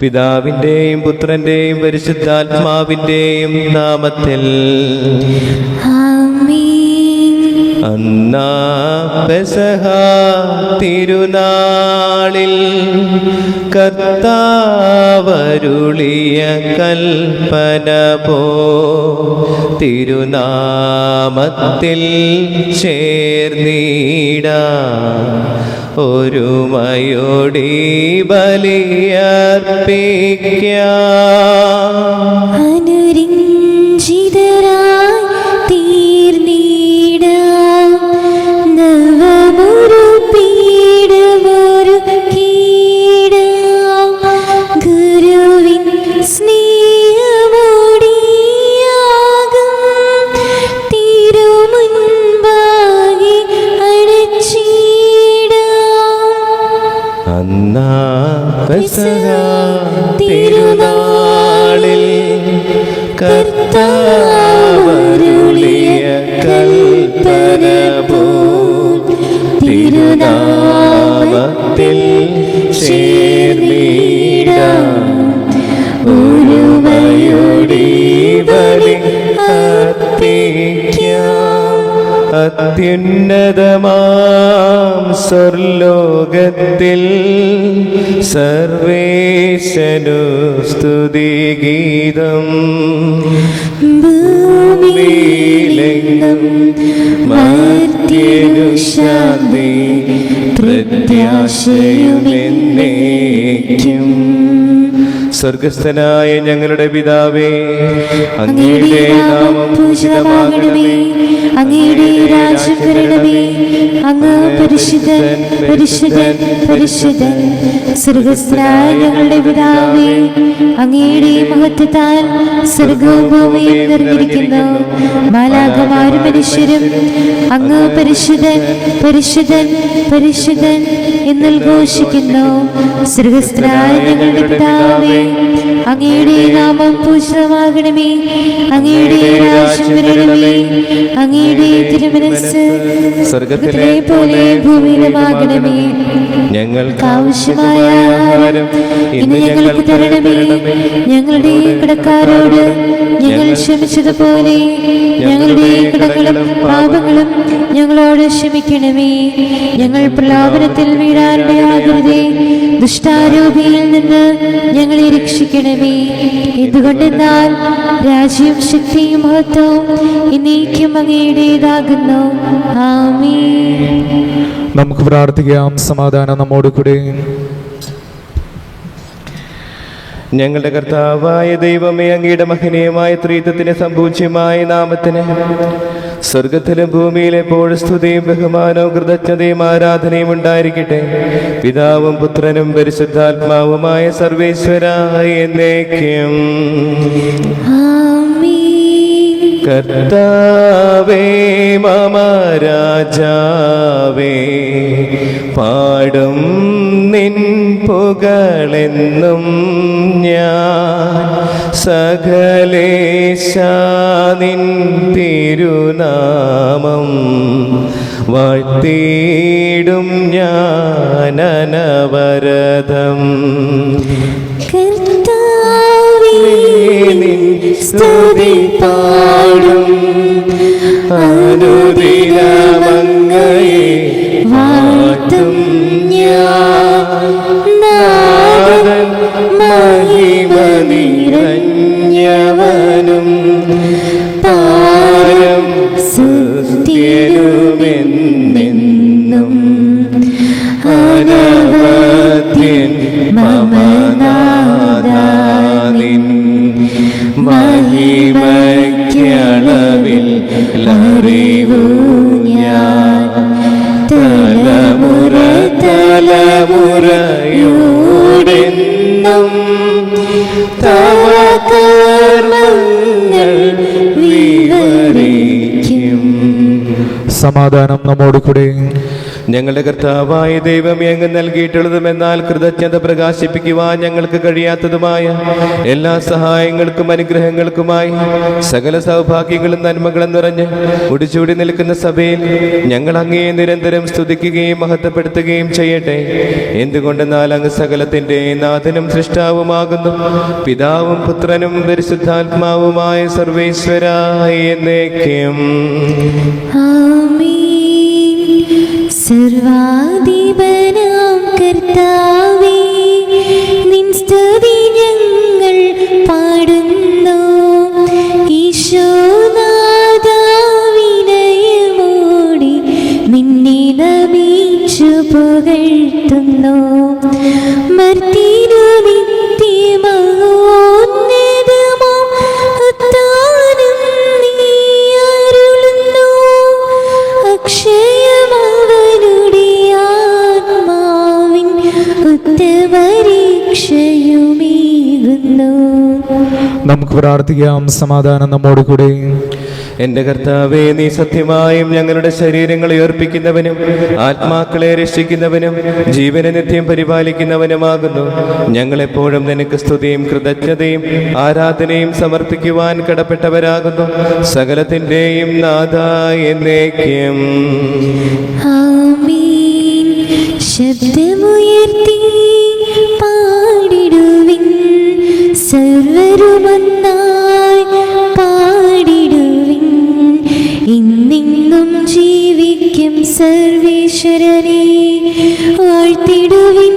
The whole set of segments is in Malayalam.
പിതാവിന്റെയും പുത്രന്റെയും പരിശുദ്ധാത്മാവിന്റെയും നാമത്തിൽ. അന്നാ പെസഹ തിരുനാളിൽ കർത്താവരുളിയ കൽപ്പന പോ തിരുനാമത്തിൽ ചേർന്നിടാം. ഒരുമയോടി ബലിയർപ്പിക്കാം. അനുരഞ്ജിതരായി തീർന്നിടാം. നവമൊരു പീഠമൊരുക്കിടാം. ഗുരുവിൻ സ്നേഹമോടിയാകും തിരുമുൻപാകെ അണച്ചിടാം. അന്നാ പെസഹ തിരുനാളിൽ കർത്താവരുളിയ കൽപ്പന പോൽ തിരുനാമത്തിൽ ചേർന്നിടാം. ഒരുമയോടി ബലി അർപ്പിക്കാം. അത്യുന്നതമാം സ്വർലോകത്തിൽ സർവേശനു സ്തുതിഗീതം. ഭൂമിയിലെങ്ങും മർത്യനു ശാന്തി പ്രത്യാശയുമെന്നേക്കും. സ്വർഗസ്ഥനായ ഞങ്ങളുടെ പിതാവേ, അങ്ങയുടെ നാമം പൂജിതമാകണമേ. അങ്ങയുടെ രാജ്യം വരണമേ. അങ്ങ് പരിശുദ്ധൻ പരിശുദ്ധൻ പരിശുദ്ധൻ. സ്വർഗസ്ഥനായ ഞങ്ങളുടെ പിതാവേ, അങ്ങയുടെ മഹത്വത്താൽ സ്വർഗവും ഭൂമിയും നിറഞ്ഞിരിക്കുന്നു. മാലാഖമാരും മനുഷ്യരും അങ്ങ് പരിശുദ്ധൻ പരിശുദ്ധൻ പരിശുദ്ധൻ എന്നുദ്ഘോഷിക്കുന്നു. സ്വർഗസ്ഥനായ ഞങ്ങളുടെ പിതാവേ, അങ്ങയുടെ നാമം പൂജിതമാകണമേ. അങ്ങയുടെ രാജ്യം വരണമേ. അങ്ങയുടെ തിരുമനസ്സ് സ്വർഗ്ഗത്തിലെ പോലെ ഭൂമിയിലുമാകണമേ. ഞങ്ങൾക്ക് ആവശ്യമായ ആഹാരം ഇന്ന് ഞങ്ങൾക്ക് തരണമേ. ഞങ്ങളുടെ കടക്കാരോട് ഞങ്ങൾ ക്ഷമിച്ചതുപോലെ ഞങ്ങളുടെ കടങ്ങളും പാപങ്ങളും ഞങ്ങളോട് ക്ഷമിക്കണമേ. ഞങ്ങൾ പ്രലോഭനത്തിൽ വീഴാനിടയാകരുതേ. ദുഷ്ടാരൂപിയിൽ നിന്ന് ഞങ്ങളെ രക്ഷിക്കണമേ. എന്തുകൊണ്ടെന്നാൽ രാജ്യവും ശക്തിയും മഹത്വവും എന്നേക്കും അങ്ങയുടേതാകുന്നു. ആമേൻ. നമുക്ക് പ്രാർത്ഥിക്കാം. സമാധാനം നമ്മോട് കൂടെ. ഞങ്ങളുടെ കർത്താവായ ദൈവമേ, അങ്ങയുടെ മഹനീയമായ ത്രിത്വത്തിന് സംപൂജ്യമായ നാമത്തിന് സ്വർഗത്തിലും ഭൂമിയിലെ എപ്പോഴും സ്തുതിയും ബഹുമാനവും കൃതജ്ഞതയും ആരാധനയും ഉണ്ടായിരിക്കട്ടെ. പിതാവും പുത്രനും പരിശുദ്ധാത്മാവുമായ സർവേശ്വരായ എന്നേക്കും. കർത്താവേ മമ രാജാവേ, പാടും നിൻ പുകളെന്നും ഞാൻ. സകലേശാ നിൻ തിരുനാമം വാഴ്ത്തിയിടും ഞാൻ അനവരതം. നിൻ സ്തുതി പാടും അനുദിനമങ്ങയെ വാഴ്ത്തും ഞാൻ. നാഥൻ മഹിമ നിറഞ്ഞവനും പാരം സുസ്ഥിരമെന്നെന്നും അനവധ്യൻ മമ നാഥാനിൻ മഹിമയ്ക്കളവിൽ അറിവു ഞാൻ. തലമുറ തലമുറയോടെന്നും തവ കർമ്മങ്ങൾ വിവരിക്കും. സമാധാനം നമ്മോട് കൂടെ. ഞങ്ങളുടെ കർത്താവായ ദൈവമേ, അങ്ങ് നൽകിയിട്ടുള്ളതും എന്നാൽ കൃതജ്ഞത പ്രകാശിപ്പിക്കുവാൻ ഞങ്ങൾക്ക് കഴിയാത്തതുമായ എല്ലാ സഹായങ്ങൾക്കും അനുഗ്രഹങ്ങൾക്കുമായി സകല സൗഭാഗ്യങ്ങളും നന്മകളും നിറഞ്ഞ് മുടിച്ചൂടി നിൽക്കുന്ന സഭയിൽ ഞങ്ങൾ അങ്ങേ നിരന്തരം സ്തുതിക്കുകയും മഹത്വപ്പെടുത്തുകയും ചെയ്യട്ടെ. എന്തുകൊണ്ടെന്നാൽ അങ്ങ് സകലത്തിന്റെ നാഥനും സൃഷ്ടാവുമാകുന്നു. പിതാവും പുത്രനും പരിശുദ്ധാത്മാവുമായ സർവേശ്വരായ എന്നേക്കും. സർവാധിപനാം കർത്താവേ, നിൻ സ്തുതി ഞങ്ങൾ പാടുന്നു. ഈശോനാഥാ, വിനയമോടെ നിന്നെ നമിച്ചു പുകഴ്ത്തുന്നു. മർത്യനു നിത്യമഹോന്നതമോ ഉത്ഥാനം നീ അരുളുന്നു. അക്ഷയമവനുടെ ആത്മാവിൻ ഉത്തമരീക്ഷയുമേകുന്നു. നമുക്ക് പ്രാർത്ഥിക്കാം. സമാധാനം നമ്മോട് കൂടെ. എന്റെ കർത്താവേ, നീ സത്യമായും ഞങ്ങളുടെ ശരീരങ്ങളെ ഉയർപ്പിക്കുന്നവനും ആത്മാക്കളെ രക്ഷിക്കുന്നവനും ജീവനെ നിത്യം പരിപാലിക്കുന്നവനുമാകുന്നു. ഞങ്ങളെപ്പോഴും നിനക്ക് സ്തുതിയും കൃതജ്ഞതയും ആരാധനയും സമർപ്പിക്കുവാൻ കടപ്പെട്ടവരാകുന്നു. സകലത്തിൻ്റെയും നാഥാ എന്നേക്കും. ആമേൻ. ശബ്ദമുയർത്തി പാടിടുവിൻ, സർവരുമൊന്നായി പാടിടുവിൻ. ഇന്നെങ്ങും ജീവിക്കും സർവേശ്വരനെ വാഴ്ത്തിടുവിൻ,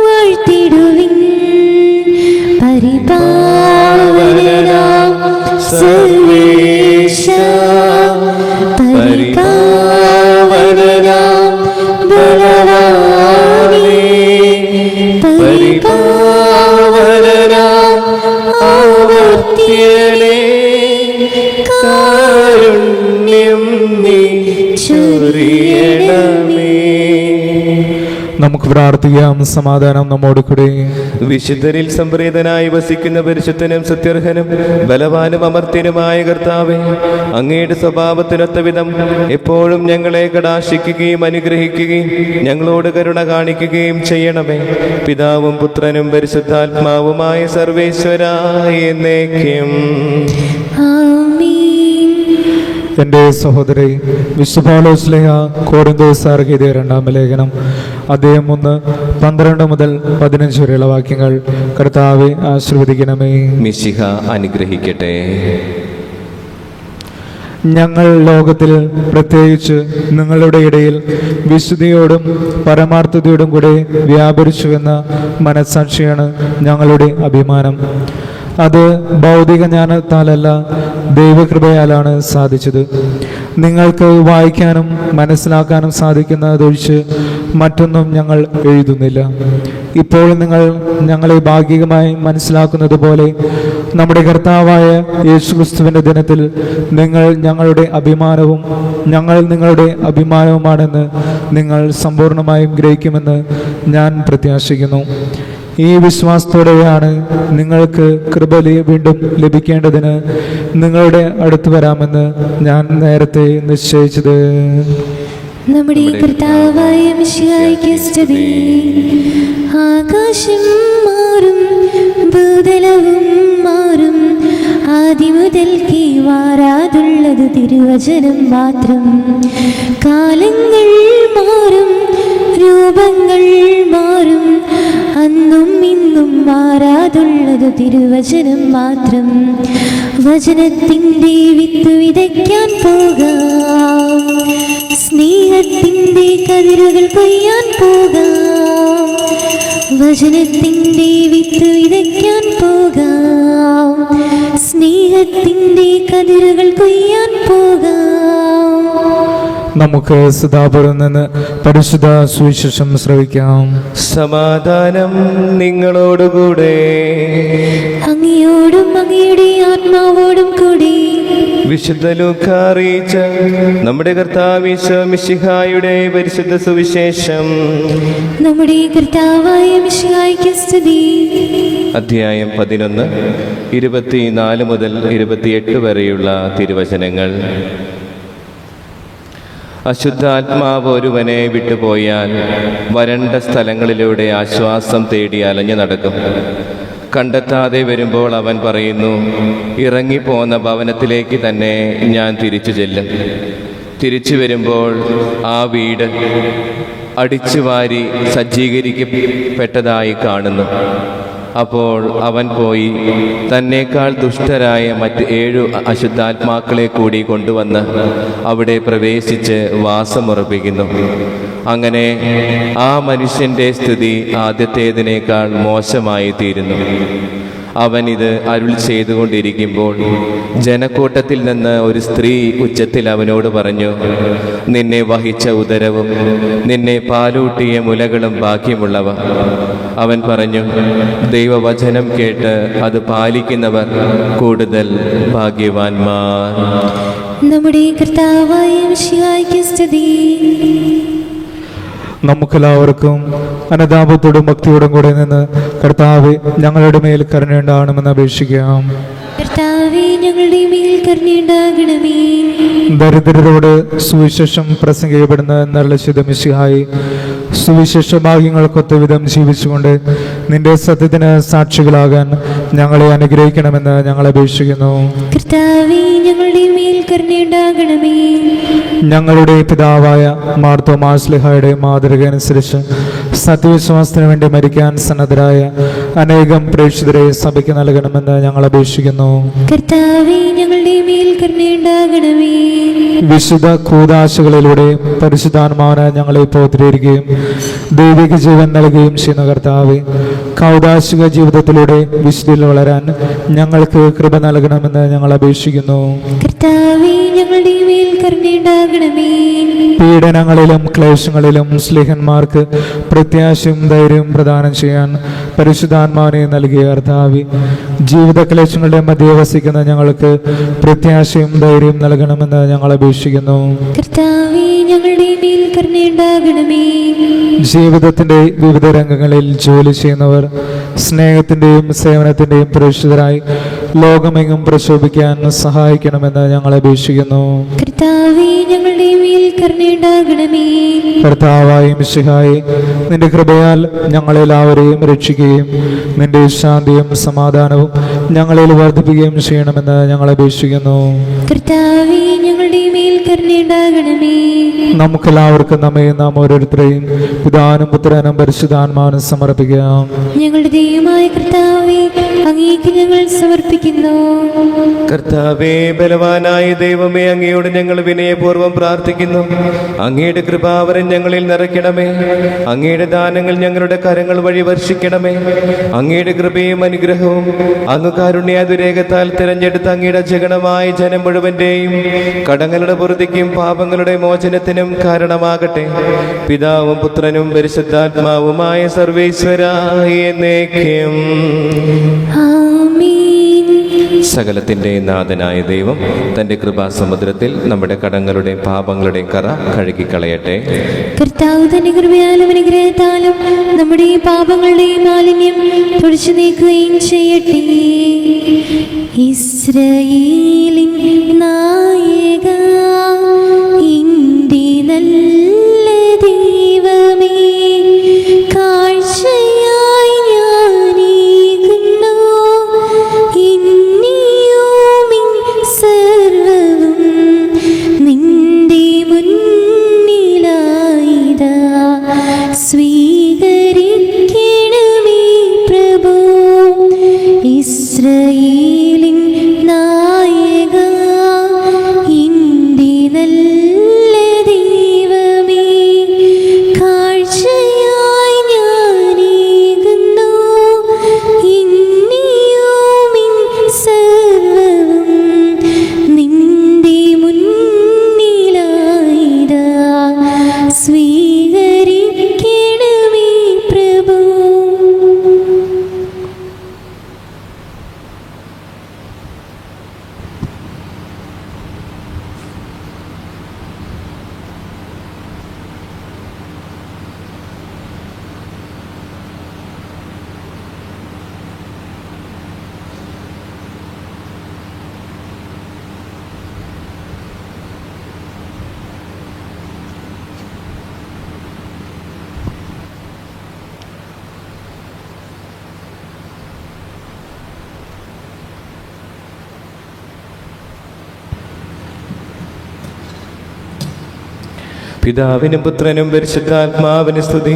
വാഴ്ത്തിടുവിൻ. പരിപാവനനാം സർവേശ, പരിപാവനനാം ബലവാനേ, പരിപാവനനാം ആവർത്യനേ, കാരുണ്യം നീ ചൊരിയണമേ. നമുക്ക് പ്രാർത്ഥിക്കാം. സമാധാനം നമ്മോട് കൂടെ. വിശുദ്ധരിൽ സംപ്രീതനായി വസിക്കുന്ന പരിശുദ്ധനും സത്യർഹനും ബലവാനും അമർത്യനുമായ കർത്താവേ, അങ്ങയുടെ സ്വഭാവത്തിനൊത്ത വിധം എപ്പോഴും ഞങ്ങളെ കടാക്ഷിക്കുകയും അനുഗ്രഹിക്കുകയും ഞങ്ങളോട് കരുണ കാണിക്കുകയും ചെയ്യണമേ. പിതാവും പുത്രനും പരിശുദ്ധാത്മാവുമായ സർവേശ്വരായ എന്നേക്കും. എൻ്റെ സഹോദരി, വിശുദ്ധ പൗലോസ് ശ്ലീഹ കൊരിന്ത്യർക്കാർക്ക് എഴുതിയ 2-ാം ലേഖനം അധ്യായം 3:12 മുതൽ 15 വരെയുള്ള വാക്യങ്ങൾ. കർത്താവെ ആശീർവദിക്കണമേ. മിശിഹ അനുഗ്രഹിക്കട്ടെ. ഞങ്ങൾ ലോകത്തിൽ, പ്രത്യേകിച്ച് നിങ്ങളുടെ ഇടയിൽ വിശുദ്ധിയോടും പരമാർത്ഥതയോടും കൂടെ വ്യാപരിച്ചുവെന്ന മനസ്സാക്ഷിയാണ് ഞങ്ങളുടെ അഭിമാനം. അത് ഭൗതിക ജ്ഞാനത്താലല്ല, ദൈവകൃപയാലാണ് സാധിച്ചത്. നിങ്ങൾക്ക് വായിക്കാനും മനസ്സിലാക്കാനും സാധിക്കുന്നതൊഴിച്ച് മറ്റൊന്നും ഞങ്ങൾ എഴുതുന്നില്ല. ഇപ്പോൾ നിങ്ങൾ ഞങ്ങളെ ഭാഗികമായി മനസ്സിലാക്കുന്നത് പോലെ നമ്മുടെ കർത്താവായ യേശുക്രിസ്തുവിൻ്റെ ദിനത്തിൽ നിങ്ങൾ ഞങ്ങളുടെ അഭിമാനവും ഞങ്ങൾ നിങ്ങളുടെ അഭിമാനവുമാണെന്ന് നിങ്ങൾ സമ്പൂർണ്ണമായും ഗ്രഹിക്കുമെന്ന് ഞാൻ പ്രത്യാശിക്കുന്നു. ഈ വിശ്വാസത്തോടെയാണ് നിങ്ങൾക്ക് കൃപ വീണ്ടും ലഭിക്കേണ്ടതിന് നിങ്ങളുടെ അടുത്ത് വരാമെന്ന് ഞാൻ നേരത്തെ നിശ്ചയിച്ചത്. നമ്മുടെ കർത്താവായ മിശിഹായ്ക്ക് സ്തുതി. ആകാശം മാറും, ഭൂതലവും മാറും, ആദിമുതൽക്കേ മാറാതുള്ളത് തിരുവചനം മാത്രം. കാലങ്ങൾ മാറും, രൂപങ്ങൾ മാറും, അന്നും ഇന്നും മാറാതുള്ളത് തിരുവചനം മാത്രം. വചനത്തിൻ്റെ വിത്ത് വിതയ്ക്കാൻ പോകാം, സ്നേഹത്തിൻ്റെ കതിരുകൾ കൊയ്യാൻ പോകാം. വചനത്തിൻ്റെ വിത്ത് വിതയ്ക്കാൻ പോകാം, സ്നേഹത്തിൻ്റെ കതിരുകൾ കൊയ്യാൻ പോകാം. നമുക്ക് സദാപുരം നിന്ന് പരിശുദ്ധ സുവിശേഷം ശ്രവിക്കാം. സമാധാനം നിങ്ങളോടുകൂടെ. അങ്ങയോടും അങ്ങയുടെ ആത്മാവോടും കൂടി. വിശുദ്ധ ലൂക്കാ അറിയിച്ച നമ്മുടെ കർത്താവ് ഈശോ മിശിഹായുടെ പരിശുദ്ധ സുവിശേഷം. നമ്മുടെ കർത്താവായ മിശിഹായ്ക്ക് സ്തുതി. അധ്യായം 11, 24 മുതൽ 28 വരെയുള്ള തിരുവചനങ്ങൾ. അശുദ്ധാത്മാവ് ഒരുവനെ വിട്ടുപോയാൽ വരണ്ട സ്ഥലങ്ങളിലൂടെ ആശ്വാസം തേടി അലഞ്ഞു നടക്കും. കണ്ടെത്താതെ വരുമ്പോൾ അവൻ പറയുന്നു, ഇറങ്ങിപ്പോന്ന ഭവനത്തിലേക്ക് തന്നെ ഞാൻ തിരിച്ചു ചെല്ലും. തിരിച്ചു വരുമ്പോൾ ആ വീട് അടിച്ചുവാരി സജ്ജീകരിക്കപ്പെട്ടതായി കാണുന്നു. അപ്പോൾ അവൻ പോയി തന്നേക്കാൾ ദുഷ്ടരായ മറ്റ് 7 അശുദ്ധാത്മാക്കളെ കൂടി കൊണ്ടുവന്ന് അവിടെ പ്രവേശിച്ച് വാസമുറപ്പിക്കുന്നു. അങ്ങനെ ആ മനുഷ്യൻ്റെ സ്ഥിതി ആദ്യത്തേതിനേക്കാൾ മോശമായി തീരുന്നു. അവൻ ഇത് അരുൾ ചെയ്തുകൊണ്ടിരിക്കുമ്പോൾ ജനക്കൂട്ടത്തിൽ നിന്ന് ഒരു സ്ത്രീ ഉച്ചത്തിൽ അവനോട് പറഞ്ഞു, നിന്നെ വഹിച്ച ഉദരവും നിന്നെ പാലൂട്ടിയ മുലകളും ഭാഗ്യമുള്ളവ. അവൻ പറഞ്ഞു, ദൈവവചനം കേട്ട് അത് പാലിക്കുന്നവർ കൂടുതൽ ഭാഗ്യവാന്മാർ. നമ്മുടെ കർത്താവായ മിശിഹായ്ക്ക് സ്തുതി. നമുക്കെല്ലാവർക്കും അനുതാപത്തോടും ഭക്തിയോടും കൂടെ നിന്ന് കർത്താവെ ഞങ്ങളുടെ മേൽ കരുണയുണ്ടാകണമെന്ന് അപേക്ഷിക്കാം. കർത്താവേ, ഞങ്ങളുടെ മേൽ കരുണയുണ്ടാകണമേ. ദരിദ്രരോട് സുവിശേഷം പ്രസംഗിക്കപ്പെടുന്ന നല്ല മിശിഹായി, സുവിശേഷ ഭാഗ്യങ്ങൾക്കൊത്ത വിധം ജീവിച്ചുകൊണ്ട് നിന്റെ സത്യത്തിന് സാക്ഷികളാകാൻ ഞങ്ങളെ അനുഗ്രഹിക്കണമെന്ന് ഞങ്ങൾ അപേക്ഷിക്കുന്നു. കർത്താവേ, ഞങ്ങളുടെ മേൽ കരുണയുണ്ടാകണമേ. ഞങ്ങളുടെ പിതാവായ മാർത്തോമാശ്ലീഹായുടെ മാതൃക അനുസരിച്ച് സത്യവിശ്വാസത്തിന് വേണ്ടി മരിക്കാൻ സന്നദ്ധരായ അനേകം പ്രേക്ഷിതരെ സഭയ്ക്ക് നൽകണമെന്ന് ഞങ്ങൾ അപേക്ഷിക്കുന്നു. കർത്താവേ, ഞങ്ങളുടെ മേൽ കരുണയുണ്ടാകണമേ. വിശുദ്ധ കൂദാശകളിലൂടെ പരിശുദ്ധാത്മാവിനെ ഞങ്ങളെ പോറ്റിരിക്കുകയും ദൈവിക ജീവൻ നൽകുകയും ചെയ്യുന്ന കർത്താവെ, കൗദാശിക ജീവിതത്തിലൂടെ വിശുദ്ധിയിൽ വളരാൻ ഞങ്ങൾക്ക് കൃപ നൽകണമെന്ന് ഞങ്ങൾ അപേക്ഷിക്കുന്നു. കർത്താവേ, ഞങ്ങളുടെ മേൽ കരുണയുണ്ടാകണമേ. പീഡനങ്ങളിലും ക്ലേശങ്ങളിലും സ്ലീഹന്മാർക്ക് പ്രത്യാശയും ധൈര്യവും പ്രദാനം ചെയ്യാൻ പരിശുദ്ധാത്മാവിനെ നൽകിയ കർത്താവേ, ജീവിത ക്ലേശങ്ങളുടെ മധ്യേ വസിക്കുന്ന ഞങ്ങൾക്ക് പ്രത്യാശയും ധൈര്യവും നൽകണമെന്ന് ഞങ്ങൾ അപേക്ഷിക്കുന്നു. കർത്താവേ, ഞങ്ങളുടെ മേൽ കരുണയുണ്ടാകണമേ. ജീവിതത്തിന്റെ വിവിധ രംഗങ്ങളിൽ ജോലി ചെയ്യുന്നവർ സ്നേഹത്തിന്റെയും സേവനത്തിന്റെയും പ്രേക്ഷിതരായി ലോകമെങ്ങും പ്രശോഭിക്കാൻ സഹായിക്കണമെന്ന് ഞങ്ങൾ അപേക്ഷിക്കുന്നു. കർത്താവേ, ഞങ്ങളുടെ മേൽ കരുണയുണ്ടാകണമേ. കർത്താവായ മിശിഹായെ, നിന്റെ കൃപയാൽ ഞങ്ങളെല്ലാവരെയും രക്ഷിക്കുകയും നിന്റെ ശാന്തിയും സമാധാനവും ഞങ്ങളിൽ വർദ്ധിപ്പിക്കുകയും ചെയ്യണമെന്ന് ഞങ്ങൾ അപേക്ഷിക്കുന്നു. കർത്താവേ, ഞങ്ങളുടെ മേൽ കരുണയുണ്ടാകണമേ. നമുക്കെല്ലാവർക്കും നാം ഓരോരുത്തരെയും പിതാനും പുത്രനും പരിശുദ്ധാത്മാവിനും സമർപ്പിക്കാം. ഞങ്ങളുടെ ദൈവമായ കർത്താവേ, അങ്ങേക്ക് ഞങ്ങൾ സമർപ്പിക്കുന്നു. കർത്താവേ, ബലവാനായ ദൈവമേ, അങ്ങയോട് ഞങ്ങൾ വിനയപൂർവ്വം പ്രാർത്ഥിക്കുന്നു. അങ്ങയുടെ കൃപാവരം ഞങ്ങളിൽ നിറയ്ക്കണമേ. അങ്ങയുടെ ദാനങ്ങൾ ഞങ്ങളുടെ കരങ്ങൾ വഴി വർഷിക്കണമേ. അങ്ങയുടെ കൃപയും അനുഗ്രഹവും അങ്ങ് കാരുണ്യാതിരേകത്താൽ തിരഞ്ഞെടുത്ത അങ്ങയുടെ ജഗണമായ ജനം മുഴുവന്റെയും കടങ്ങളുടെ പൊറുതിക്കും പാപങ്ങളുടെ മോചനത്തിനും കാരണമാകട്ടെ. പിതാവും പുത്രനും പരിശുദ്ധാത്മാവുമായ സർവേശ്വരായ എന്നേക്കും ആമേൻ. സകലത്തിൻ്റെ നാഥനായ ദൈവം തൻ്റെ കൃപാസമുദ്രത്തിൽ നമ്മുടെ കടങ്ങളുടെയും പാപങ്ങളുടെയും കറ കഴുകിക്കളയട്ടെ. കർത്താവ് തന്റെ കൃപയാലും അനുഗ്രഹത്താലും നമ്മുടെ പാപങ്ങളുടെയും മാലിന്യം തുടച്ചു നീക്കുകയും ചെയ്യട്ടെ. ഇസ്രായേലിൻ നായക, എന്റെ നല്ല ദൈവമേ, കാഴ്ചയായി ഞാനേകുന്നു ഇന്നിയും സർവ്വവും നിന്റെ മുന്നിലായിതാ. സ്വീകരിക്കണമേ പ്രഭോ. ഇസ്രായേലിൻ നായക, എന്റെ നല്ല ദൈവമേ, കാഴ്ചയായി ഞാനേകുന്നു ഇന്നിയും സർവ്വവും നിന്റെ മുന്നിലായിതാ. സ്വീകരിക്കണമേ പ്രഭോ. പിതാവിനും പുത്രനും പരിശുദ്ധാത്മാവിന് സ്തുതി.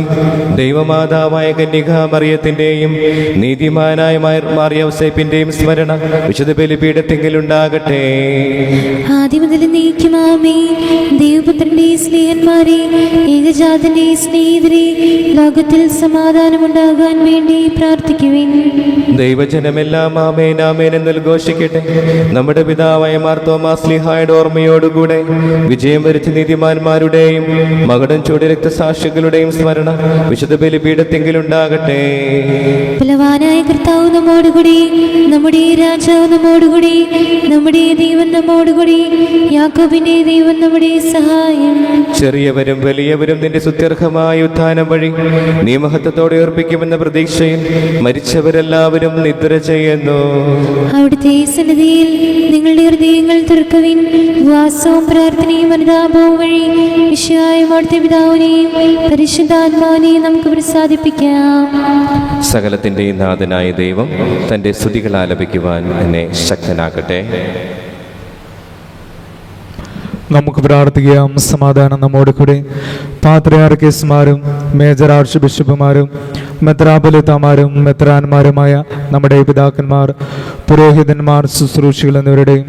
ദൈവമാതാവായ കന്യകാമറിയത്തിന്റെയും നീതിമാനായ മാറിയൗസേപ്പിന്റെയും സ്മരണ വിശുദ്ധ ബലിപീഠത്തിങ്കിലുണ്ടാകട്ടെ. ആദ്യം മുതൽ എന്നേക്കും ആമേൻ. ദൈവപുത്രന്റെ സ്നേഹന്മാരെ, ഏകജാതന്റെ സ്നേഹിതരെ, ലോകത്തിൽ സമാധാനമുണ്ടാകാൻ വേണ്ടി പ്രാർത്ഥിക്കുവിൻ. ദൈവജനമെല്ലാം ആമേൻ ആമേൻ എന്ന് ഘോഷിക്കട്ടെ. നമ്മുടെ പിതാവായ മാർത്തോമാ ശ്ലീഹായുടെ ഓർമ്മയോടുകൂടെ വിജയം വരിച്ച നീതിമാന്മാരുടെയും മകുടം ചൂടി രക്തസാക്ഷികളുടെയും സ്മരണ വിശുദ്ധ ബലിപീഠത്തിങ്കിലുണ്ടാകട്ടെ. ബലവാനായ കർത്താവ് നമ്മോടുകൂടി, നമ്മുടെ രാജാവ് നമ്മോടുകൂടി, നമ്മുടെ ദൈവം നമ്മോടുകൂടി, യാക്കോബിന്റെ ദൈവം നമ്മുടെ സഹായം. ചെറിയവരും വലിയവരും നിന്റെ സുത്യർഹമായ ഉത്ഥാനം വഴി നീ മഹത്വത്തോടെ ഉയർപ്പിക്കുമെന്ന പ്രതീക്ഷയിൽ മരിച്ചവരെല്ലാവരും നിദ്ര ചെയ്യുന്നു. അവിടുത്തെ സന്നിധിയിൽ നിങ്ങളുടെ ഹൃദയങ്ങൾ തുറക്കുവിൻ. ഉപവാസവും പ്രാർത്ഥനയും അനുതാപവും വഴി വിശുദ്ധായ അവിടുത്തെ പിതാവിനെയും പരിശുദ്ധാത്മാവിനെയും നമുക്ക് പ്രസാദിപ്പിക്കാം. സകലത്തിന്റെയും നാഥനായ ദൈവം തന്റെ സ്തുതികൾ ആലപിക്കുവാൻ എന്നെ ശക്തനാക്കട്ടെ. നമുക്ക് പ്രാർത്ഥിക്കാം. സമാധാനം നമ്മോട് കൂടെ. പാത്രിയാർക്കീസുമാരും മേജർ ആർച്ച് ബിഷപ്പുമാരും മെത്രാപൊലീത്തമാരും മെത്രാന്മാരുമായ നമ്മുടെ പിതാക്കന്മാർ, പുരോഹിതന്മാർ, ശുശ്രൂഷികൾ എന്നിവരുടെയും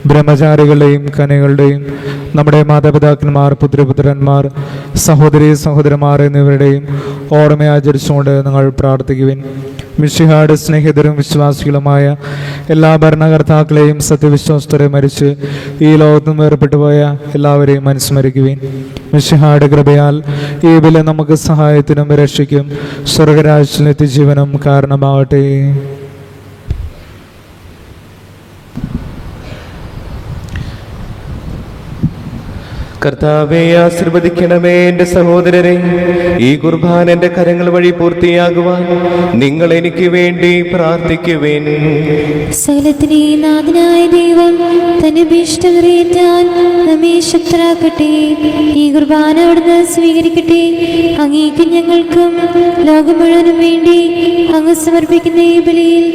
ബ്രഹ്മചാരികളുടെയും കന്യകളുടെയും നമ്മുടെ മാതാപിതാക്കന്മാർ, പുത്രപുത്രന്മാർ, സഹോദരി സഹോദരന്മാർ എന്നിവരുടെയും ഓർമ്മ ആചരിച്ചുകൊണ്ട് നിങ്ങൾ പ്രാർത്ഥിക്കുവിൻ. മിശിഹായുടെ സ്നേഹിതരും വിശ്വാസികളുമായ എല്ലാ ഭരണകർത്താക്കളെയും സത്യവിശ്വാസത്തോടെ മരിച്ച് ഈ ലോകത്തും വേർപെട്ടു പോയ എല്ലാവരെയും അനുസ്മരിക്കുവിൻ. മിശിഹായുടെ കൃപയാൽ ഈ ബലി നമുക്ക് സഹായത്തിനും രക്ഷയ്ക്കും സ്വർഗരാജ്യത്തിൽ നിത്യജീവനും കാരണമാകട്ടെ. കർത്താവേ, ആശീർവദിക്കണമേ എൻ്റെ സഹോദരരെ. ഈ കുർബാന എൻ്റെ കരങ്ങൾ വഴി പൂർത്തിയാകുവാൻ നിങ്ങൾ എനിക്ക് വേണ്ടി പ്രാർത്ഥിക്കുവിൻ. സകലത്തിനെ നാഥനായ ദൈവം തന്റെ ഭീഷ്ടം നിറയേറ്റാൻ നമ്മെ ശക്തരാക്കട്ടെ. ഈ കുർബാന അവിടുന്ന് സ്വീകരിക്കട്ടെ. അങ്ങേക്കും ഞങ്ങൾക്കും ലോകം മുഴുവനും വേണ്ടി അങ്ങ് സമർപ്പിക്കുന്ന ഈ ബലിയിൽ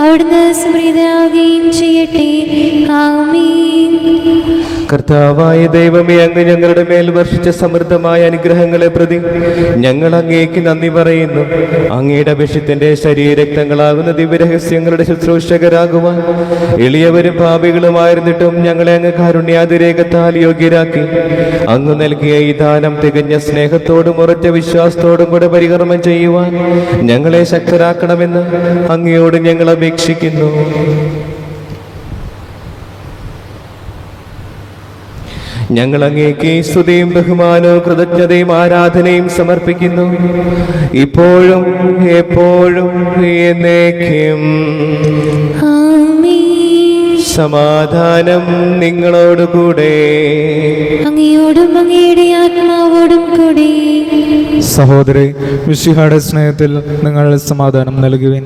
അവിടുന്ന് സമൃദ്ധനാവുകയും ചെയ്യട്ടെ. ആമേൻ. കർത്താവായ ദൈവമേ, അങ്ങ് ഞങ്ങളുടെ മേൽ വർഷിച്ച സമൃദ്ധമായ അനുഗ്രഹങ്ങളെ പ്രതി ഞങ്ങൾ അങ്ങേക്ക് നന്ദി പറയുന്നു. അങ്ങയുടെ അഭിഷിക്തന്റെ ശരീരരക്തങ്ങളാകുന്ന ദിവ്യരഹസ്യങ്ങളുടെ ശുശ്രൂഷകരാകുവാൻ എളിയവരും പാപികളുമായിരുന്നിട്ടും ഞങ്ങളെ അങ്ങ് കാരുണ്യാതിരേകത്താൽ യോഗ്യരാക്കി. അങ്ങ് നൽകിയ ഈ ദാനം തികഞ്ഞ സ്നേഹത്തോടും ഉറച്ച വിശ്വാസത്തോടും കൂടെ പരികർമ്മം ചെയ്യുവാൻ ഞങ്ങളെ ശക്തരാക്കണമെന്ന് അങ്ങയോട് ഞങ്ങൾ അപേക്ഷിക്കുന്നു. ഞങ്ങൾ അങ്ങേക്ക് സ്തുതിയും ബഹുമാനവും കൃതജ്ഞതയും ആരാധനയും സമർപ്പിക്കുന്നു, ഇപ്പോഴും എപ്പോഴും എന്നേക്കും. സമാധാനം നിങ്ങളോടുകൂടെ. അങ്ങയോടും അങ്ങയുടെ ആത്മാവോടും കൂടി. സഹോദരി, മിശിഹായുടെ സ്നേഹത്തിൽ നിങ്ങൾ സമാധാനം നൽകുവിൻ.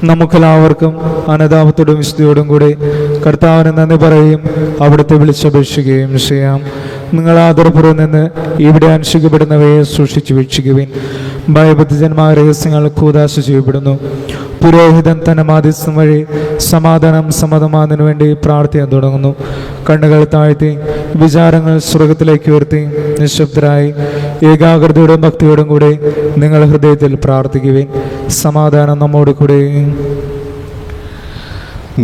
നമുക്കെല്ലാവർക്കും അനുതാപത്തോടും വിശുദ്ധിയോടും കൂടി കർത്താവിന് നന്ദി പറയുകയും അവിടുത്തെ വിളിച്ചപേക്ഷിക്കുകയും ചെയ്യാം. നിങ്ങൾ ആദരപൂർവ്വം നിന്ന് ഇവിടെ അനുഷ്ഠിക്കപ്പെടുന്നവയെ സൂക്ഷിച്ചു വീക്ഷിക്കുവിൻ. ഭയബദ്ധജന്മായ രഹസ്യങ്ങൾ കൂദാശ ചെയ്യപ്പെടുന്നു. പുരോഹിതൻ തന്റെ മാധ്യസ്ഥം വഴി സമാധാനം സമ്മതമാകുന്നതിനു വേണ്ടി പ്രാർത്ഥിക്കാൻ തുടങ്ങുന്നു. കണ്ണുകൾ താഴ്ത്തി വിചാരങ്ങൾ സ്വർഗത്തിലേക്ക് ഉയർത്തി നിശബ്ദരായി ഏകാഗ്രതയോടും ഭക്തിയോടും കൂടി നിങ്ങൾ ഹൃദയത്തിൽ പ്രാർത്ഥിക്കുവിൻ. സമാധാനം നമ്മോട് കൂടെ.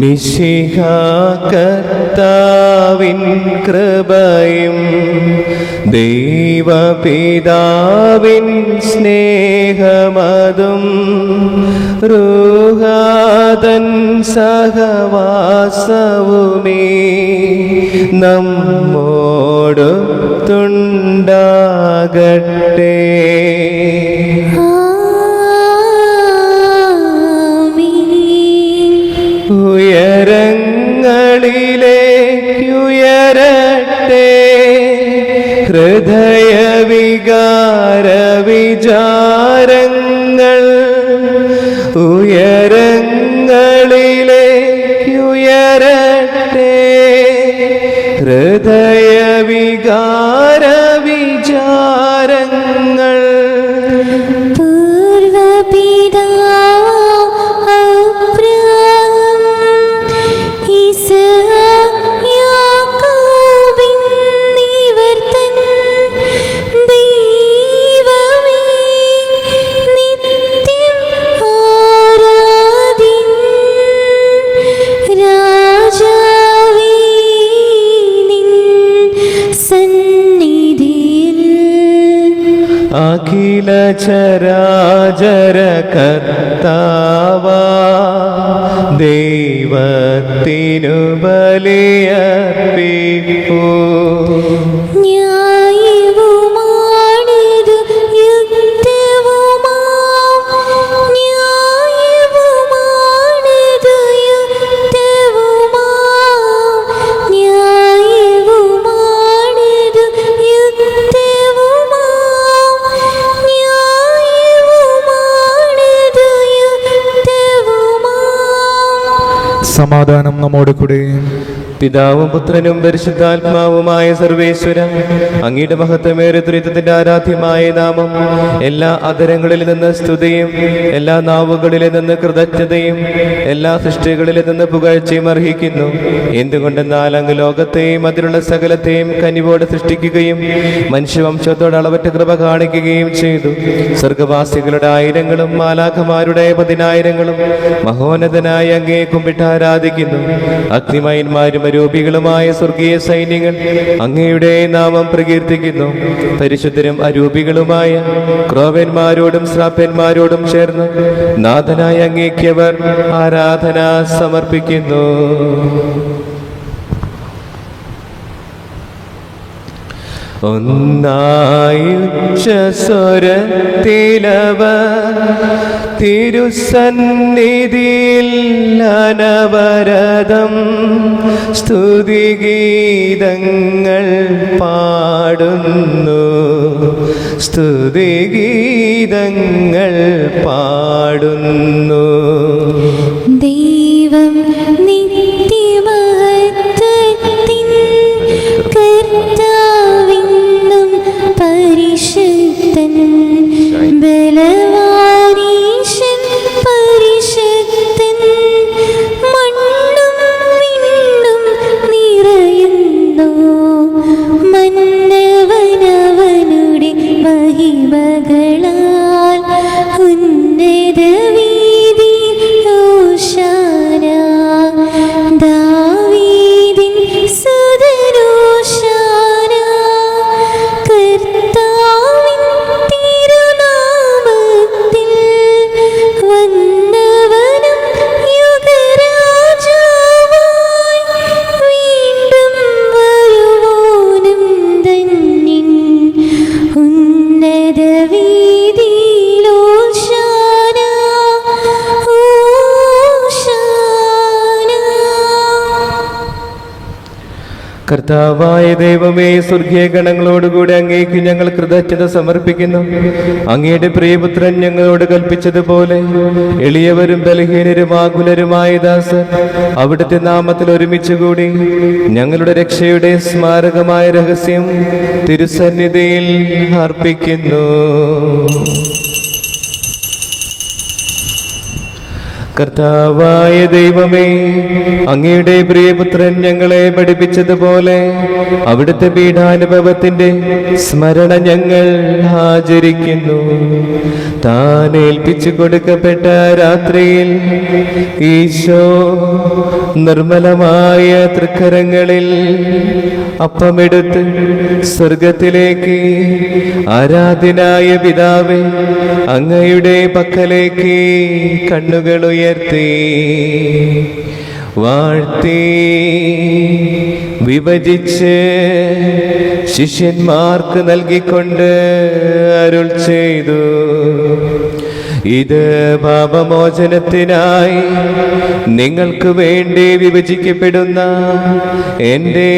മിശിഹാ കർത്താവിൻ കൃപയും ദൈവപിതാവിൻ സ്നേഹമതും റൂഹാതൻ സഹവാസവുമേ നമ്മോടൊത്തുണ്ടാകട്ടെ. ഉയരങ്ങളിലേക്കുയരട്ടെ ഹൃദയവികാര വിചാരങ്ങൾ. ഉയരങ്ങളിലേക്കുയരട്ടെ ഹൃദയവികാര വിചാരങ്ങൾ. ചരാചര കർത്താവാ ദൈവത്തിനു ബലിയർപ്പിപ്പൂ. ന്യായവുമാണിത് യുക്തവുമാം, ന്യായവുമാണിത് യുക്തവുമാം, ന്യായവുമാണിത് യുക്തവുമാം, ന്യായവുമാണിത് യുക്തവുമാം. സമാധാനം നമ്മോട് കൂടെ. പിതാവും പുത്രനും പരിശുദ്ധാത്മാവുമായ സർവേശ്വര, അങ്ങയുടെ മഹത്വമേറിയ ത്രിത്വത്തിന്റെ ആരാധ്യമായ നാമം എല്ലാ അധരങ്ങളിൽ നിന്ന് സ്തുതിയും എല്ലാ നാവുകളിൽ നിന്ന് കൃതജ്ഞതയും എല്ലാ സൃഷ്ടികളിൽ നിന്ന് പുകഴ്ചയും അർഹിക്കുന്നു. എന്തുകൊണ്ടെന്നാൽ അങ്ങ് ലോകത്തെയും അതിലുള്ള സകലത്തെയും കനിവോടെ സൃഷ്ടിക്കുകയും മനുഷ്യവംശത്തോട് അളവറ്റ കൃപ കാണിക്കുകയും ചെയ്തു. സ്വർഗവാസികളുടെ ആയിരങ്ങളും മാലാഖമാരുടെ 10,000ങ്ങളും മഹോന്നതനായ അങ്ങയെ കുമ്പിട്ട് ആരാധിക്കുന്നു. അഗ്നിമയന്മാരും അരൂപികളുമായ സ്വർഗീയ സൈന്യങ്ങൾ അങ്ങയുടെ നാമം പ്രകീർത്തിക്കുന്നു. പരിശുദ്ധരും അരൂപികളുമായ ക്രോവന്മാരോടും ശ്രാപ്പന്മാരോടും ചേർന്ന് നാഥനായ അങ്ങേക്കവർ ആരാധന സമർപ്പിക്കുന്നു. ഒന്നായുച്ചസ്വരത്തിലവർ തിരുസന്നിധിയിൽ അനവരതം സ്തുതിഗീതങ്ങൾ പാടുന്നു, സ്തുതിഗീതങ്ങൾ പാടുന്നു. ദൈവം നിത്യമഹത്വത്തിൻ കർത്താവിന്നും പരിശുദ്ധൻ, ബലവാനീശൻ പരിശുദ്ധൻ. മണ്ണും വിണ്ണും നിറയുന്നു മന്നവനവനുടെ മഹിമകളാൽ. ഉന്നത വീതി ഓശാന, ദാവീദിൻ സുതനോശാന. കർത്താവിൻ തിരുനാമത്തിൽ വന്നവനും യുഗരാജാവായി വീണ്ടും വരുവോനും ധന്യൻ. ഉന്നത വീതിയിൽ ഓശാന, ഓശാന. കർത്താവായ ദൈവമേ, സ്വർഗീയ ഗണങ്ങളോടുകൂടി അങ്ങേക്ക് ഞങ്ങൾ കൃതജ്ഞത സമർപ്പിക്കുന്നു. അങ്ങയുടെ പ്രിയപുത്രൻ ഞങ്ങളോട് കൽപ്പിച്ചതുപോലെ എളിയവരും ബലഹീനരും ആകുലരുമായ ദാസർ അവിടുത്തെ നാമത്തിൽ ഒരുമിച്ചുകൂടി ഞങ്ങളുടെ രക്ഷയുടെ സ്മാരകമായ രഹസ്യം തിരുസന്നിധിയിൽ അർപ്പിക്കുന്നു. കർത്താവായ ദൈവമേ, അങ്ങയുടെ പ്രിയപുത്രൻ ഞങ്ങളെ പഠിപ്പിച്ചതുപോലെ അവിടുത്തെ പീഡാനുഭവത്തിന്റെ സ്മരണ ഞങ്ങൾ ആചരിക്കുന്നു. താൻ ഏൽപ്പിച്ചു കൊടുക്കപ്പെട്ട രാത്രിയിൽ ഈശോ നിർമ്മലമായ തൃക്കരങ്ങളിൽ അപ്പമെടുത്ത് സ്വർഗത്തിലേക്ക് ആരാധനായ പിതാവേ, അങ്ങയുടെ പക്കലേക്ക് കണ്ണുകൾ ഉയർത്തി വാഴ്ത്തി വിഭജിച്ച് ശിഷ്യന്മാർക്ക് നൽകിക്കൊണ്ട് അരുൾ ചെയ്തു: ഇത് പാപമോചനത്തിനായി നിങ്ങൾക്ക് വേണ്ടി വിഭജിക്കപ്പെടുന്ന എൻ്റെ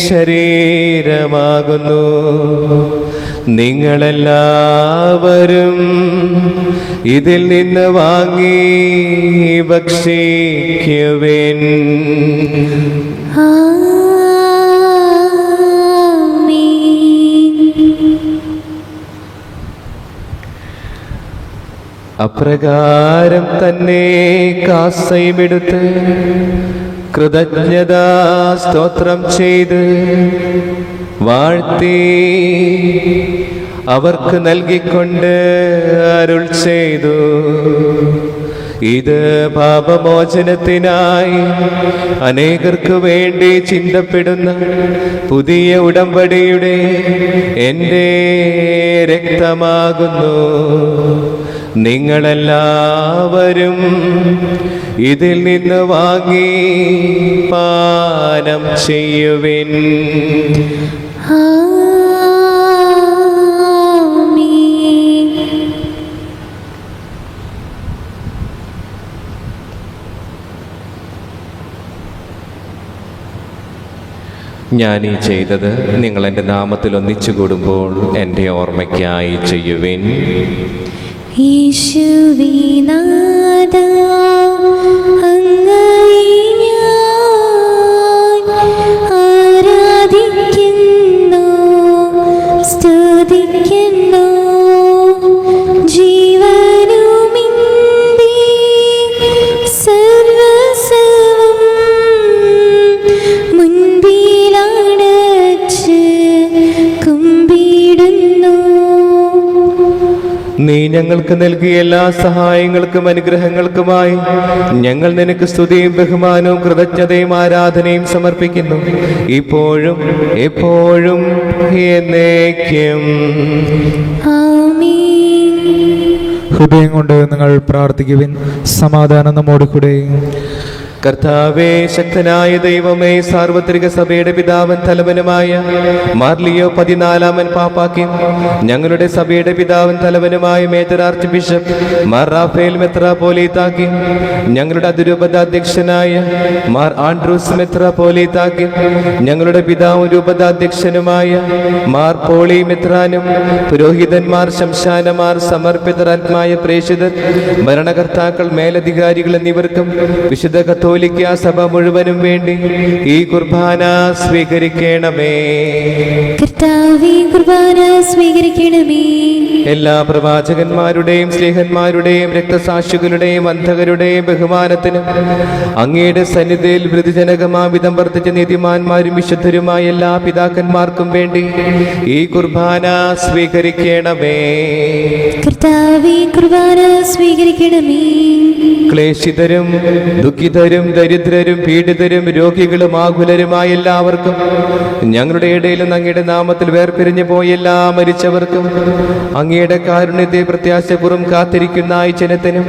ശരീരമാകുന്നു. നിങ്ങളെല്ലാവരും ഇതിൽ നിന്ന് വാങ്ങി ഭക്ഷിക്കുവിൻ. അപ്രകാരം തന്നെ കാസയുമെടുത്ത് കൃതജ്ഞതാ സ്തോത്രം ചെയ്ത് വാഴ്ത്തി അവർക്ക് നൽകിക്കൊണ്ട് അരുൾ ചെയ്തു: ഇത് പാപമോചനത്തിനായി അനേകർക്ക് വേണ്ടി ചിന്തപ്പെടുന്ന പുതിയ ഉടമ്പടിയുടെ എൻ്റെ രക്തമാകുന്നു. നിങ്ങളെല്ലാവരും ഇതിൽ നിന്ന് വാങ്ങി പാനം ചെയ്യുവിൻ. ഞാൻ ഈ ചെയ്തത് നിങ്ങൾ എൻ്റെ നാമത്തിൽ ഒന്നിച്ചു കൂടുമ്പോൾ എൻ്റെ ഓർമ്മയ്ക്കായി ചെയ്യുവിൻ. യേശുവേ നാഥാ, അങ്ങയെ ഞാൻ ആരാധിക്കുന്നു, സ്തുതിക്കുന്നു. ജീവനുമിന്റെ സർവ്വസ്വവും മുൻപിലണച്ച് കുമ്പിടുന്നു. നീ ഞങ്ങൾക്ക് നൽകിയ എല്ലാ സഹായങ്ങൾക്കും അനുഗ്രഹങ്ങൾക്കുമായി ഞങ്ങൾ നിനക്ക് സ്തുതിയും ബഹുമാനവും കൃതജ്ഞതയും ആരാധനയും സമർപ്പിക്കുന്നു, ഇപ്പോഴും എപ്പോഴും എന്നേക്കും. ആമേൻ. ഹൃദയം കൊണ്ട് നിങ്ങൾ പ്രാർത്ഥിക്കുവിൻ. സമാധാനം നമ്മോട് കൂടെ. കർത്താവേ, ശക്തനായ ദൈവമേ, സാർവത്രിക സഭയുടെ പിതാവൻ തലവനുമായ മാർലിയോ 14 പാപ്പാക്കും ഞങ്ങളുടെ സഭയുടെ പിതാവൻ തലവനുമായ major arch bishop Mar Raphael മെത്രാപ്പോലീത്താക്കും ഞങ്ങളുടെ അതിരൂപതാധ്യക്ഷനായ മാർ ആൻഡ്രൂസ് മെത്രാപ്പോലീത്താക്കും ഞങ്ങളുടെ പിതാവും രൂപതാധ്യക്ഷനുമായ മാർ പോളി മെത്രാനും പുരോഹിതന്മാർ, ശംശാനമാർ, സമർപ്പിതരാത്മായ പ്രേക്ഷിതർ, ഭരണകർത്താക്കൾ, മേലധികാരികൾ എന്നിവർക്കും വിശുദ്ധ കത്തോലിക്ക സഭ മുഴുവനും വേണ്ടി ഈ കുർബാന സ്വീകരിക്കണമേ. കർത്താവേ, കുർബാന സ്വീകരിക്കണമേ. എല്ലാ പ്രവാചകന്മാരുടെയും സ്നേഹന്മാരുടെയും രക്തസാക്ഷികളുടെയും അന്ധകരുടെയും ബഹുമാനത്തിനും അങ്ങയുടെ സന്നിധിയിൽ വൃതിജനകമാവിധം വർദ്ധിച്ച നീതിമാന്മാരും വിശുദ്ധരുമായ എല്ലാ പിതാക്കന്മാർക്കും വേണ്ടി ഈ കുർബാന സ്വീകരിക്കണമേ. കർത്താവേ, കുർബാന സ്വീകരിക്കണമേ. ക്ലേശിതരും ദുഃഖിതരും ദരിദ്രരും പീഡിതരും രോഗികളും ആകുലരുമായ എല്ലാവർക്കും ഞങ്ങളുടെ ഇടയിൽ നിന്ന് അങ്ങയുടെ നാമത്തിൽ വേർപിരിഞ്ഞു പോയ എല്ലാ മരിച്ചവർക്കും അങ്ങയുടെ കാരുണ്യത്തെ പ്രത്യാശപൂർവ്വം കാത്തിരിക്കുന്ന ഈ ജനത്തിനും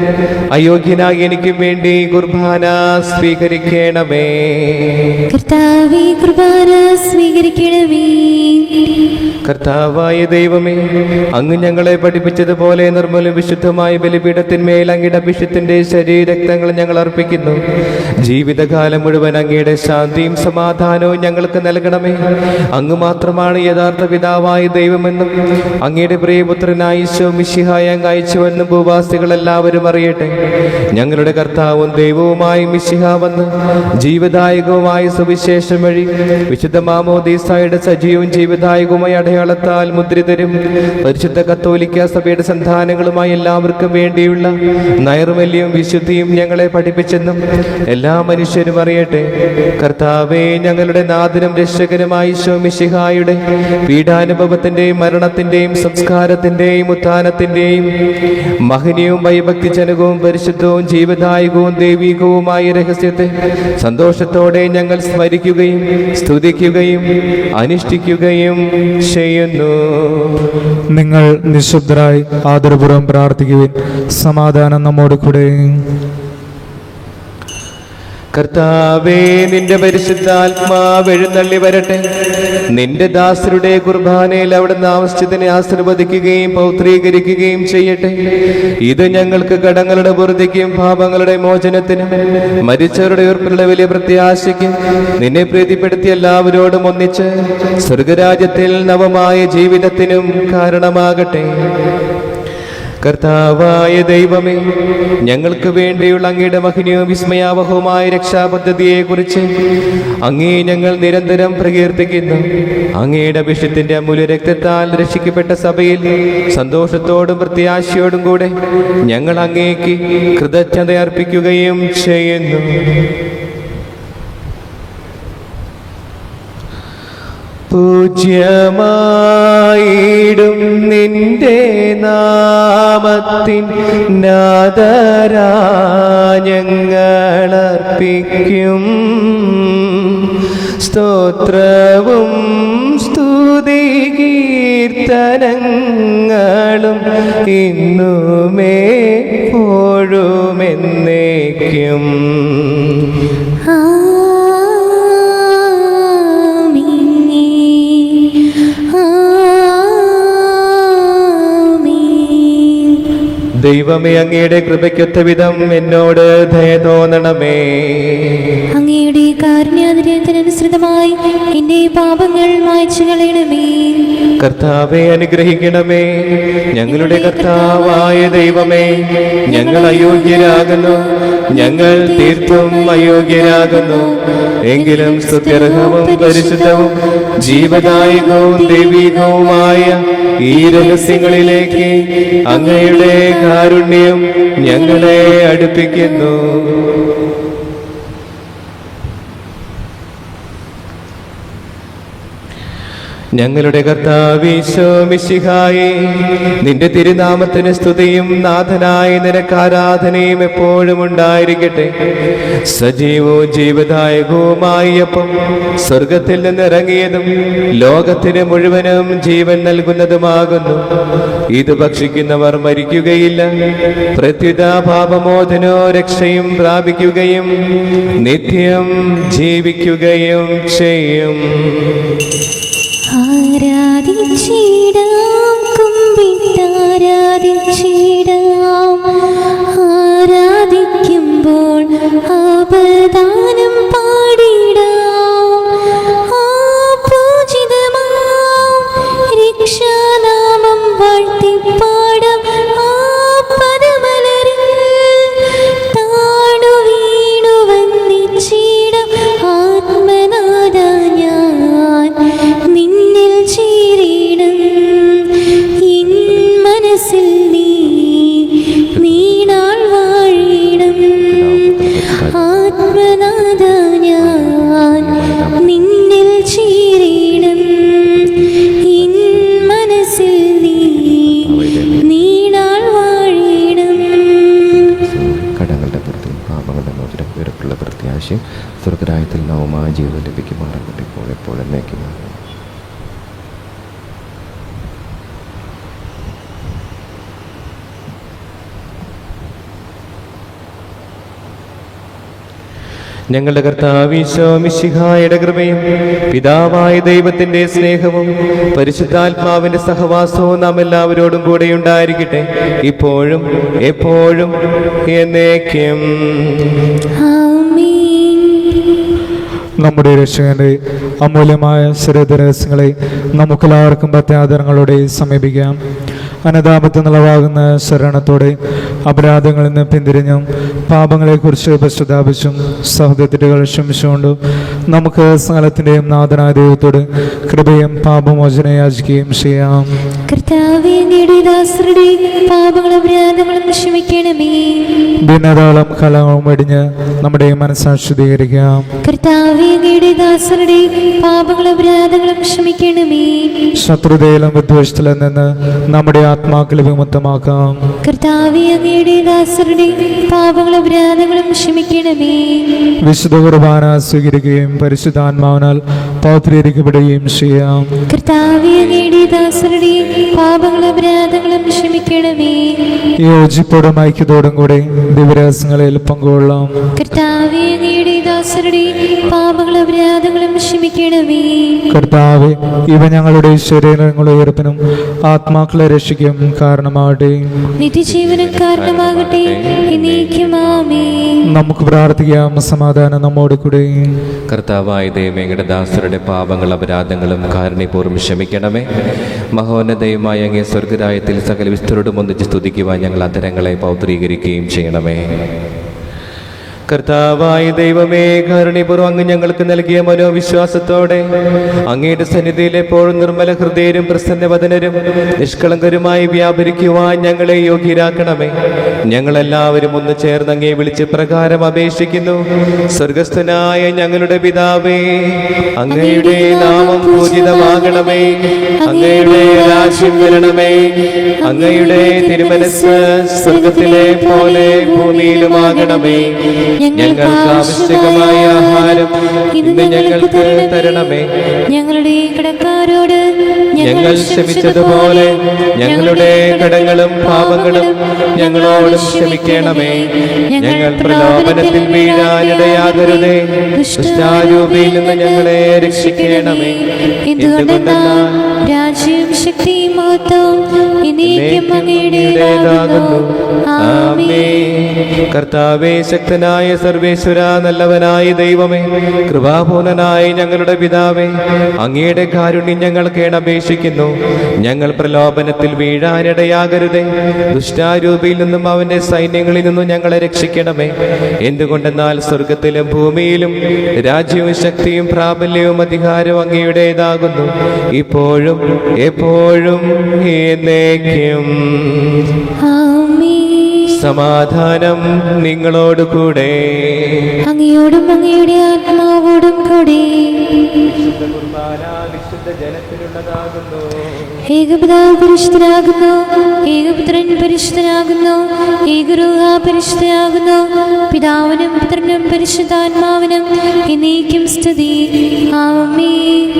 അയോഗ്യനായി എനിക്കും വേണ്ടി കുർബാന സ്വീകരിക്കണമേ. കർത്താവേ, കുർബാന സ്വീകരിക്കണമേ. കർത്താവായ ദൈവമേ, അങ്ങ് ഞങ്ങളെ പഠിപ്പിച്ചതുപോലെ നിർമ്മലും വിശുദ്ധമായ ബലിപീഠത്തിന്മേൽ അങ്ങയുടെ അഭിഷേകത്തിന്റെ ശരീരരക്തങ്ങൾ ഞങ്ങൾ അർപ്പിക്കുന്നു. ജീവിതകാലം മുഴുവൻ അങ്ങയുടെ ശാന്തിയും സമാധാനവും ഞങ്ങൾക്ക് നൽകണമേ. അങ്ങ് മാത്രമാണ് യഥാർത്ഥ പിതാവായ ദൈവമെന്നും അങ്ങയുടെ പ്രിയപുത്രനായ ഈശോ മിശിഹായെ അങ്ങ് അയച്ചുവെന്നും ഭൂവാസികൾ എല്ലാവരും അറിയട്ടെ. ഞങ്ങളുടെ കർത്താവും ദൈവവുമായ മിശിഹ വന്ന് ജീവദായകവുമായ സുവിശേഷം വഴി വിശുദ്ധ മാമോദീസായുടെ സജീവവും ജീവദായകവുമായ അടയാളത്താൽ മുദ്രിതരും പരിശുദ്ധ കത്തോലിക്ക സഭയുടെ സന്താനങ്ങളുമായി എല്ലാവർക്കും വേണ്ടിയുള്ള നൈർമല്യവും വിശുദ്ധിയും ഞങ്ങളെ പഠിപ്പിച്ചെന്നും എല്ലാ മനുഷ്യരും അറിയട്ടെ. കർത്താവേ, ഞങ്ങളുടെ നാഥനും രക്ഷകനുമായ ഈശോ മിശിഹായുടെ പീഡാനുഭവത്തിന്റെയും മരണത്തിന്റെയും സംസ്കാരത്തിന്റെയും ഉത്ഥാനത്തിന്റെയും മഹനീയവും ഭയഭക്തിജനകവും പരിശുദ്ധവും ജീവദായകവും ദൈവികവുമായ രഹസ്യത്തെ സന്തോഷത്തോടെ ഞങ്ങൾ സ്മരിക്കുകയും സ്തുതിക്കുകയും അനുഷ്ഠിക്കുകയും ചെയ്യുന്നു. നിങ്ങൾ നിശബ്ദരായി ആദരപൂർവ്വം പ്രാർത്ഥിക്കുവിൻ. സമാധാനം നമ്മോട് കൂടെ. കർത്താവേ, നിന്റെ പരിശുദ്ധാത്മാവ് എഴുന്നള്ളി വരട്ടെ. നിന്റെ ദാസരുടെ കുർബാനയിൽ അവിടുന്ന് ആവശ്യത്തിനെ ആശീർവദിക്കുകയും പൗത്രീകരിക്കുകയും ചെയ്യട്ടെ. ഇത് ഞങ്ങൾക്ക് കടങ്ങളുടെ പൂർത്തിക്കും പാപങ്ങളുടെ മോചനത്തിനും മരിച്ചവരുടെ ഉയർപ്പിലുള്ള വലിയ പ്രത്യാശയ്ക്കും നിന്നെ പ്രീതിപ്പെടുത്തിയ എല്ലാവരോടും ഒന്നിച്ച് സ്വർഗരാജ്യത്തിൽ നവമായ ജീവിതത്തിനും കാരണമാകട്ടെ. കർത്താവായ ദൈവമേ, ഞങ്ങൾക്ക് വേണ്ടിയുള്ള അങ്ങയുടെ മഹനീയവും വിസ്മയാവഹവുമായ രക്ഷാപദ്ധതിയെക്കുറിച്ച് അങ്ങേ ഞങ്ങൾ നിരന്തരം പ്രകീർത്തിക്കുന്നു. അങ്ങയുടെ അഭിഷേകത്തിന്റെ അമൂല്യ രക്തത്താൽ രക്ഷിക്കപ്പെട്ട സഭയിൽ സന്തോഷത്തോടും പ്രത്യാശയോടും കൂടെ ഞങ്ങൾ അങ്ങേക്ക് കൃതജ്ഞത അർപ്പിക്കുകയും ചെയ്യുന്നു. പൂജ്യമായിടും നിന്റെ നാമത്തിൻ നാദരാഞങ്ങളർപ്പിക്കും സ്തോത്രവും സ്തുതി കീർത്തനങ്ങളും ഇന്നുമേ എപ്പോഴുമെന്നേക്കും. ദൈവമേ, അങ്ങയുടെ കൃപയ്ക്കൊത്ത വിധം എന്നോട് ദയ തോന്നണമേ. അങ്ങയുടെ കാരുണ്യാതിരേയത്തിനനുസൃതമായി എന്റെ പാപങ്ങൾ മായ്ച്ചു കളയണമേ. കർത്താവെ അനുഗ്രഹിക്കണമേ. ഞങ്ങളുടെ കർത്താവായ ദൈവമേ, ഞങ്ങൾ അയോഗ്യരാകുന്നു, ഞങ്ങൾ തീർത്തും അയോഗ്യരാകുന്നു. എങ്കിലും സ്തുത്യർഹവും പരിശുദ്ധവും ജീവദായകവും ദൈവികവുമായ ഈ രഹസ്യങ്ങളിലേക്ക് അങ്ങയുടെ കാരുണ്യം ഞങ്ങളെ അടുപ്പിക്കുന്നു. ഞങ്ങളുടെ കർത്താവീശോ മിശിഹായേ, നിന്റെ തിരുനാമത്തിന് സ്തുതിയും നാഥനായ നിനക്ക് ആരാധനയും എപ്പോഴും ഉണ്ടായിരിക്കട്ടെ. സജീവവും ജീവദായകവുമായി അപ്പം സ്വർഗത്തിൽ നിന്നിറങ്ങിയതും ലോകത്തിന് മുഴുവനും ജീവൻ നൽകുന്നതുമാകുന്നു. ഇത് ഭക്ഷിക്കുന്നവർ മരിക്കുകയില്ല, പ്രത്യുത പാപമോചനോ രക്ഷയും പ്രാപിക്കുകയും നിത്യം ജീവിക്കുകയും ചെയ്യും. ആരാധിച്ചിടാം, കുമ്പിട്ടാരാധിച്ചിടാം. ആരാധിക്കുമ്പോൾ അപദാനം പാടിടാം. ആ പൂജിതമാം രക്ഷാനാമം വാഴ്ത്തിപ്പാടാം. ആ പദമലരിൽ താണു വീണു വന്നിച്ചിടാം. ആത്മനാഥ ഞാൻ നിന്നിൽ ചേരണം. എൻ മനസ്സിൽ നീണാൾ വാഴണം. ആത്മനാഥ ഞാൻ നിന്നിൽ ചേരണം. എൻ മനസ്സിൽ നീണാൾ വാഴണം. കടങ്ങളുടെ പുറത്തും പാപങ്ങളുടെ മോചനം ഉയരപ്പുള്ള പ്രത്യാശയും സ്വർഗരാജ്യത്തിൽ നവമായ ജീവിതം ലഭിക്കുമാറാകട്ടെ ഇപ്പോൾ എപ്പോഴും എന്നേക്കുമാണ്. ഞങ്ങളുടെ കർത്താവീശോ മിശിഹായുടെ കൃപയും പിതാവായ ദൈവത്തിന്റെ സ്നേഹവും പരിശുദ്ധാത്മാവിന്റെ സഹവാസവും നാം എല്ലാവരോടും കൂടെ ഉണ്ടായിരിക്കട്ടെ, ഇപ്പോഴും എപ്പോഴും എന്നേക്കും. നമ്മുടെ രക്ഷകന്റെ അമൂല്യമായ ശരീരരഹസ്യങ്ങളെ നമുക്കെല്ലാവർക്കും ഭക്ത്യാദരങ്ങളോടെ സമീപിക്കാം. അനതാപത്ത് നിലവാകുന്ന ശരണത്തോടെ അപരാധങ്ങളിൽ നിന്ന് പിന്തിരിഞ്ഞും പാപങ്ങളെക്കുറിച്ച് പശ്ചാത്താപിച്ചും സഹോദരത്തികൾ ക്ഷമിച്ചുകൊണ്ടും നമുക്ക് സകലത്തിൻ്റെയും നാഥനായ ദൈവത്തോട് കൃപയും പാപമോചനം യാചിക്കുകയും ചെയ്യാം. കർത്താവേ, അങ്ങയുടെ ദാസരുടെ പാപങ്ങളും അപരാധങ്ങളും ക്ഷമിക്കണമേ. ഭിന്നതാളം കലങ്ങളും വെടിഞ്ഞ് നമ്മുടെ മനസ്സാക്ഷി ശുദ്ധീകരിക്കാം. കർത്താവേ, അങ്ങയുടെ ദാസരുടെ പാപങ്ങളും അപരാധങ്ങളും ക്ഷമിക്കണമേ. ശത്രുതയിലും വിദ്വേഷത്തിലും നിന്ന് നമ്മുടെ ആത്മാക്കളെ വിമുക്തമാക്കാം. കർത്താവേ, അങ്ങയുടെ ദാസരുടെ പാപങ്ങളും അപരാധങ്ങളും ക്ഷമിക്കണമേ. വിശുദ്ധ കുർബാന സ്വീകരിക്കുകയും പരിശുദ്ധാത്മാവിനാൽ പൗത്രീകരിക്കപ്പെടുകയും ചെയ്യാം. കർത്താവേ, അങ്ങയുടെ ദാസരുടെ പാപങ്ങളും അപരാധങ്ങളും ക്ഷമിക്കണമേ. യോജിപ്പോടും ഐക്യത്തോടും കൂടെ ദിവരഹസ്യങ്ങളിൽ പങ്കുകൊള്ളാം. കർത്താവേ, അങ്ങയുടെ ദാസരുടെ പാപങ്ങളും അപരാധങ്ങളും ക്ഷമിക്കണമേ. കർത്താവേ, ഇവ ഞങ്ങളുടെ ശരീരങ്ങളുടെ ഉയർപ്പിനും ആത്മാക്കളെ രക്ഷിക്കും കാരണമാകട്ടെ. നിത്യജീവനും കാരണമാകട്ടെ. എന്നേക്കും ആമേൻ. നമുക്ക് പ്രാർത്ഥിക്കാം. സമാധാനം നമ്മോട് കൂടെ. കർത്താവായ ദൈവമേ, ദാസരുടെ പാപങ്ങൾ അപരാധങ്ങളും കാരുണ്യപൂർവ്വം ക്ഷമിക്കണമേ. മഹോന്നതയുമായ അങ്ങേ സ്വർഗരാജ്യത്തിൽ സകല വിസ്തരോടും ഒന്നിച്ച് സ്തുതിക്കുവാൻ ഞങ്ങൾ അധരങ്ങളെ പൗത്രീകരിക്കുകയും ചെയ്യണമേ. കർത്താവായ ദൈവമേ, കാരുണ്യപൂർവ്വം അങ്ങ് ഞങ്ങൾക്ക് നൽകിയ മനോവിശ്വാസത്തോടെ അങ്ങയുടെ സന്നിധിയിൽ എപ്പോഴും നിർമ്മല ഹൃദയരും പ്രസന്നവദനരും നിഷ്കളങ്കരുമായി വ്യാപരിക്കുവാൻ ഞങ്ങളെ യോഗ്യരാക്കണമേ. ഞങ്ങളെല്ലാവരും ഒന്ന് ചേർന്ന് അങ്ങേ വിളിച്ച് പ്രകാരം അപേക്ഷിക്കുന്നു. സ്വർഗസ്ഥനായ ഞങ്ങളുടെ പിതാവേ, അങ്ങയുടെ നാമം പൂജിതമാകണമേ, അങ്ങയുടെ രാജ്യം വരണമേ, അങ്ങയുടെ തിരുമനസ് സ്വർഗത്തിലെ പോലെ ഭൂമിയിലുമാകണമേ. ഞങ്ങൾക്ക് ആവശ്യമായ ആഹാരം ഇന്ന് ഞങ്ങൾക്ക് തരണമേ. ഞങ്ങളുടെ കടക്കാരോട് ഞങ്ങൾ ക്ഷമിച്ചതുപോലെ ഞങ്ങളുടെ കടങ്ങളും പാപങ്ങളും ഞങ്ങളോട് ക്ഷമിക്കണമേ. ഞങ്ങൾ പ്രലോഭനത്തിൽ വീഴാനിടയാകരുതേ, ദുഷ്ടാരൂപിയിൽ നിന്ന് ഞങ്ങളെ രക്ഷിക്കണമേ. എന്തുകൊണ്ടെന്നാൽ രാജ്യവും ശക്തിയും മഹത്വവും എന്നേക്കും അങ്ങയുടേതാകുന്നു. ആമേൻ. കർത്താവേ, ശക്തനായ സർവേശ്വര, നല്ലവനായ ദൈവമേ, കൃപാപൂർണനായ ഞങ്ങളുടെ പിതാവേ, അങ്ങയുടെ കാരുണ്യം ഞങ്ങൾ കേണപേക്ഷിക്കുന്നു. ഞങ്ങൾ പ്രലോഭനത്തിൽ വീഴാനിടയാകരുതേ, ദുഷ്ടാരൂപിയിൽ നിന്നും അവന്റെ സൈന്യങ്ങളിൽ നിന്നും ഞങ്ങളെ രക്ഷിക്കണമേ. എന്തുകൊണ്ടെന്നാൽ സ്വർഗത്തിലും ഭൂമിയിലും രാജ്യവും ശക്തിയും പ്രാബല്യവും അധികാരവും അങ്ങയുടേതാകുന്നു, ഇപ്പോഴും എപ്പോഴും എന്നേക്കും. സമാധാനം നിങ്ങളോട് കൂടെ. അങ്ങയോടും അങ്ങയുടെ ആത്മാവോടും കൂടെ. ഏകപിതാവ് പരിശുദ്ധനാകുന്നു, ഏകപുത്രൻ പരിശുദ്ധനാകുന്നു, ഏകരൂഹ പരിശുദ്ധനാകുന്നു. പിതാവിനും പുത്രനും പരിശുദ്ധാത്മാവിനും എന്നേക്കും സ്തുതി. ആമേൻ.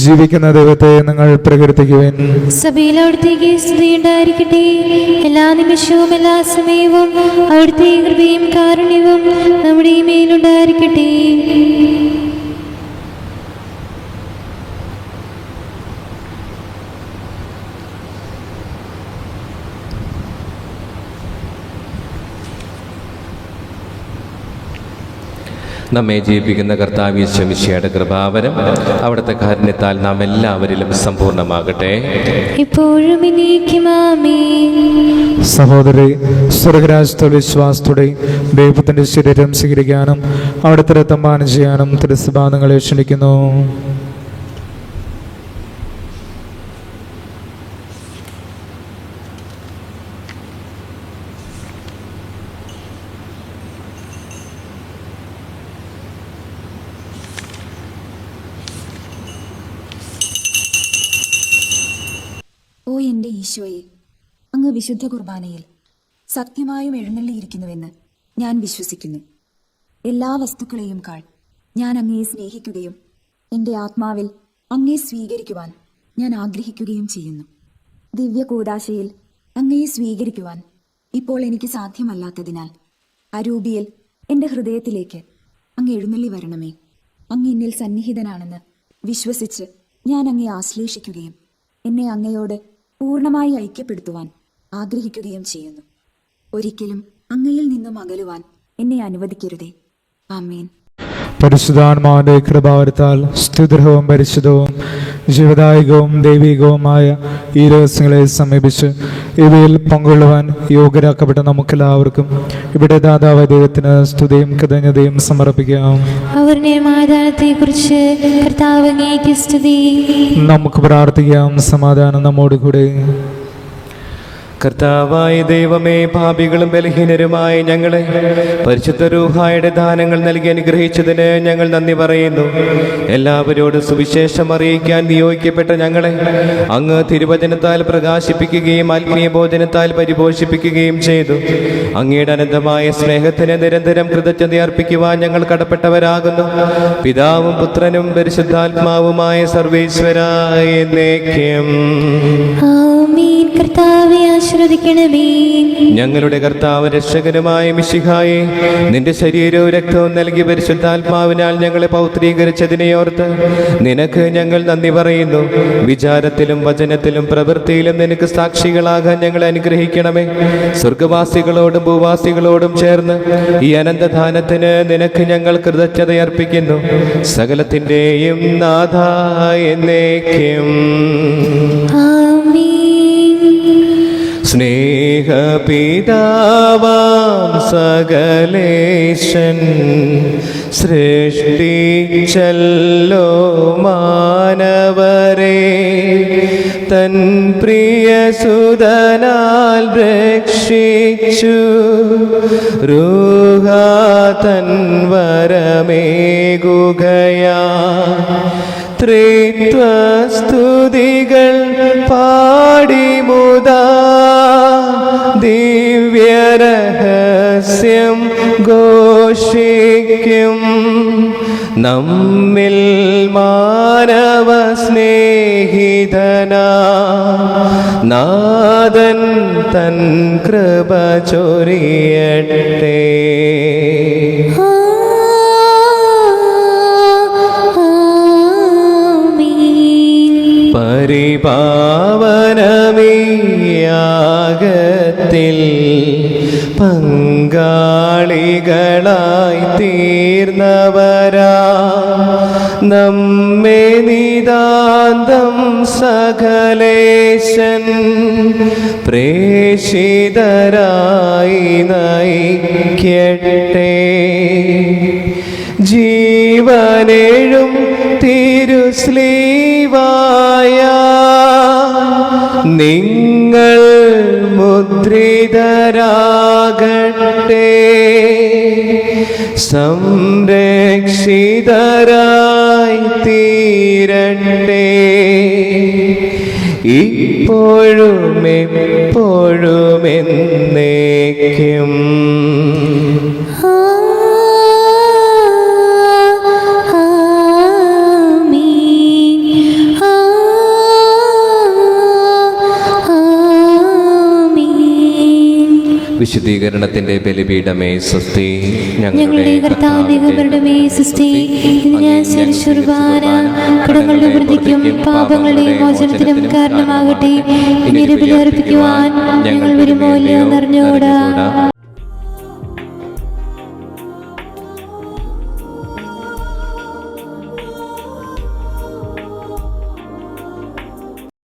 ജീവിക്കുന്ന ദൈവത്തെ നിങ്ങൾ പ്രകീർത്തിക്കുവിൻ. സഭയിൽ അവിടുത്തേക്ക് സ്തുതി ഉണ്ടായിരിക്കട്ടെ. എല്ലാ നിമിഷവും എല്ലാ സമയവും അവിടുത്തെ കൃപയും കാരുണ്യവും നമ്മുടെ മേലുണ്ടായിരിക്കട്ടെ. നമ്മെ ജീവിപ്പിക്കുന്ന കർത്താവ് യേശു മിശിഹായുടെ കൃപാവരം അവിടുത്തെ കാരുണ്യത്താൽ നാം എല്ലാവരിലും സമ്പൂർണ്ണമാകട്ടെ, ഇപ്പോഴും എന്നേക്കും. ആമേൻ. സഹോദരി, സ്വർഗരാജ്യത്തോടെ വിശ്വാസത്തോടെ ദൈവത്തിന്റെ ശരീരം സ്വീകരിക്കാനും അവിടുത്തെ രക്തം പാനം ചെയ്യാനും തിരുസഭ നിങ്ങളെ ക്ഷണിക്കുന്നു. ഓ എൻ്റെ ഈശോയെ, അങ്ങ് വിശുദ്ധ കുർബാനയിൽ സത്യമായും എഴുന്നള്ളിയിരിക്കുന്നുവെന്ന് ഞാൻ വിശ്വസിക്കുന്നു. എല്ലാ വസ്തുക്കളെയും കാൾ ഞാൻ അങ്ങയെ സ്നേഹിക്കുകയും എൻ്റെ ആത്മാവിൽ അങ്ങയെ സ്വീകരിക്കുവാൻ ഞാൻ ആഗ്രഹിക്കുകയും ചെയ്യുന്നു. ദിവ്യ കൂദാശയിൽ അങ്ങയെ സ്വീകരിക്കുവാൻ ഇപ്പോൾ എനിക്ക് സാധ്യമല്ലാത്തതിനാൽ അരൂപിയിൽ എൻ്റെ ഹൃദയത്തിലേക്ക് അങ്ങ് എഴുന്നള്ളി വരണമേ. അങ്ങ് എന്നിൽ സന്നിഹിതനാണെന്ന് വിശ്വസിച്ച് ഞാൻ അങ്ങയെ ആശ്ലേഷിക്കുകയും എന്നെ അങ്ങയോട് പൂർണ്ണമായി ഐക്യപ്പെടുത്തുവാൻ ആഗ്രഹിക്കുകയും ചെയ്യുന്നു. ഒരിക്കലും അങ്ങയിൽ നിന്നും അകലുവാൻ എന്നെ അനുവദിക്കരുതേ. ആമേൻ. പരിശുദ്ധാത്മാവിന്റെ കൃപാവരത്താൽ സ്തുതിർഹവും പരിശുദ്ധവും ജീവദായകവും ദൈവികവുമായ ഈ രഹസ്യങ്ങളെ സമീപിച്ച് ഇവയിൽ പങ്കുകൊള്ളുവാൻ യോഗ്യരാക്കപ്പെട്ട നമുക്കെല്ലാവർക്കും ഇവിടെ ദാതാവായ ദൈവത്തിന് സ്തുതിയും കൃതജ്ഞതയും സമർപ്പിക്കാം. അവരുടെ മാതാനത്തെക്കുറിച്ച് കർത്താവ് അങ്ങേക്ക് സ്തുതി. നമുക്ക് പ്രാർത്ഥിക്കാം. സമാധാനം നമ്മോടുകൂടെ. കർത്താവായ ദൈവമേ, പാപികളും ബലഹീനരുമായ ഞങ്ങളെ പരിശുദ്ധ റൂഹായുടെ ദാനങ്ങൾ നൽകി അനുഗ്രഹിച്ചതിന് ഞങ്ങൾ നന്ദി പറയുന്നു. എല്ലാവരോടും സുവിശേഷം അറിയിക്കാൻ നിയോഗിക്കപ്പെട്ട ഞങ്ങളെ അങ്ങ് തിരുവചനത്താൽ പ്രകാശിപ്പിക്കുകയും ആത്മീയ ഭോജനത്താൽ പരിപോഷിപ്പിക്കുകയും ചെയ്തു. അങ്ങയുടെ അനന്തമായ സ്നേഹത്തിന് നിരന്തരം കൃതജ്ഞത അർപ്പിക്കുവാൻ ഞങ്ങൾ കടപ്പെട്ടവരാകുന്നു. പിതാവും പുത്രനും പരിശുദ്ധാത്മാവുമായ സർവേശ്വരായ എന്നേക്കും. ആമേൻ. കർത്താവേ ആശീർവദിക്കണമേ. ഞങ്ങളുടെ കർത്താവ് രക്ഷകനുമായ മിശിഹായെ, നിന്റെ ശരീരവും രക്തവും നൽകി പരിശുദ്ധാത്മാവിനാൽ ഞങ്ങളെ പൗത്രീകരിച്ചതിനെ ഓർത്ത് നിനക്ക് ഞങ്ങൾ നന്ദി പറയുന്നു. വിചാരത്തിലും വചനത്തിലും പ്രവൃത്തിയിലും നിനക്ക് സാക്ഷികളാകാൻ ഞങ്ങളെ അനുഗ്രഹിക്കണമേ. സ്വർഗവാസികളോടും ഭൂവാസികളോടും ചേർന്ന് ഈ അനന്തദാനത്തിന് നിനക്ക് ഞങ്ങൾ കൃതജ്ഞതയർപ്പിക്കുന്നു. സകലത്തിൻ്റെയും നാഥ എന്നേക്കും. സ്നേഹപിതാവാം സകലേശൻ സൃഷ്ടിച്ചല്ലോ മാനവരെ, തൻ പ്രിയസുതനാൽ രക്ഷിച്ചു. റൂഹ തൻ വരമേകുകയാ ത്രിത്വസ്തുതികൾ പാടിമുദാ ദിവ്യരഹസ്യം ഘോഷിക്കും. നമ്മിൽ മാനവ സ്നേഹിതനാ നാഥൻ തൻ കൃപ ചൊരിയട്ടെ. പരിപാവനമീയാഗത്തിൽ പങ്കാളികളായി തീർന്നവരാ നമ്മെ നിതാന്തം സകലേശൻ പ്രേഷിതരായി നയിക്കട്ടെ. ജീവനേഴും തിരുസ്ലീവായ നിങ്ങൾ മുദ്രിതരാകട്ടെ. സംരക്ഷിതരായി തീരട്ടെ. ഇപ്പോഴും എപ്പോഴും എന്നേക്കും. വിശുദ്ധീകരണത്തിന്റെ ബലിപീഠമേ സ്വസ്തി. ഞങ്ങളുടെ കർത്താവിന്റെ സ്വസ്തി. ഞാൻ ശുശ്രൂഷ കടങ്ങളുടെ വൃദ്ധിക്കും പാപങ്ങളുടെ മോചനത്തിനും കാരണമാകട്ടെ. ഇനി ബലി അർപ്പിക്കുവാൻ ഞങ്ങൾ വരുമോ അറിഞ്ഞോടാ.